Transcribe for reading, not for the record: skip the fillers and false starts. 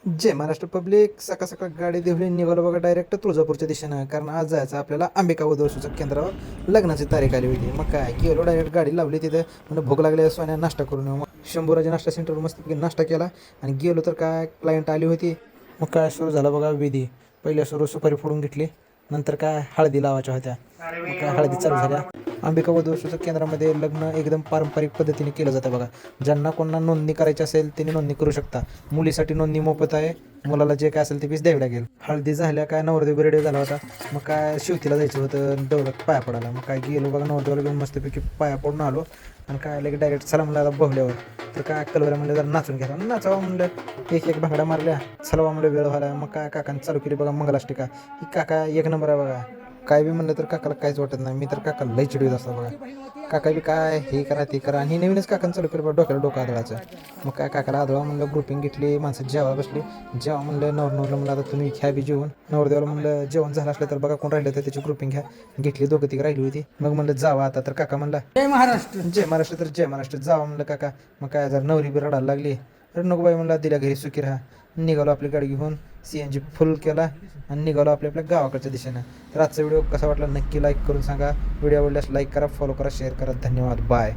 जय Maharashtra public. सकाळ सकाळ गाडी देवळी निघालो बघा डायरेक्ट तुळजापूरच्या दिशेनं, कारण आज जायचं आपल्याला अंबिका वधू सूचक केंद्रावर लग्नाची तारीख आली होती. मग काय गेलो डायरेक्ट गाडी लावली तिथे, म्हणजे भूक लागली सोन्या नाश्ता करून येऊ. मग शंभूराजे नाश्ता सेंटरवर मस्तपैकी नाश्ता केला आणि गेलो तर काय क्लायंट आली होती. मग काय सुरू झाला बघा विधी. पहिल्या सुरू सुपारी फोडून घेतली, नंतर काय हळदी लावायच्या होत्या. मग काय हळदी चालू झाल्या. अंबिका वधू सूचक केंद्रामध्ये लग्न एकदम पारंपरिक पद्धतीने केलं जातं बघा. ज्यांना कोणाला नोंदणी करायची असेल त्यांनी नोंदणी करू शकता. मुलीसाठी नोंदणी मोफत आहे, मुलाला जे काय असेल ते फीस द्यावी लागेल. हळदी झाल्या काय नवरदेव बरेडे झाला होता. मग काय शिवतीला जायचं होतं दौलत पाया पडायला. मग काय गेलो बघा नवरदेवाला घेऊन मस्तपैकी पाया पडून आलो. आणि काय लगे डायरेक्ट चला म्हणलं आता बघल्यावर तर काय कलवऱ्या म्हणलं जरा नाचून घ्या. नाचावा म्हणलं, एक एक भांगड्या मारल्या. चलावा म्हणलं वेळ व्हायला. मग काय काकाने चालू केली बघा मंगलाष्टिका. ही काका एक नंबर आहे बघा. काय बी म्हणलं तर काकाला काहीच वाटत नाही. मी तर काकाला लई चिडवीत असतो बघा. काका बी काय हे करा ते करा. आणि नवीनच काकानं चालू केलं बघा डोक्याला डोकं आदळाचं. मग काय काकाला आदळा म्हणलं, ग्रुपिंग घेतली, माणसं जेवा बसली. जेव्हा म्हणलं नवरनवरला म्हणलं आता तुम्ही घ्या बी जेवण. नवरदेवाला म्हणलं जेवण झालं असलं तर बघा कोण राहिलं तर त्याची ग्रुपिंग घ्या. घेतली, दोघं तिघं राहिली होती. मग म्हणलं जावा आता. तर काका म्हणला जय महाराष्ट्र. जय महाराष्ट्र. तर जय महाराष्ट्र जावा म्हणलं काका. मग काय जर नवरी बी रडायला लागली तर नको बाई म्हणला, दिल्या घरी सुखी राहा. निघालो आपली गाडी घेऊन, CNG फुल केला आणि निघालो आपल्या गावाकडच्या दिशेनं. तर आजचा व्हिडिओ कसा वाटला नक्की लाईक करून सांगा. व्हिडिओ आवडल्यास लाईक करा, फॉलो करा, शेअर करा. धन्यवाद. बाय.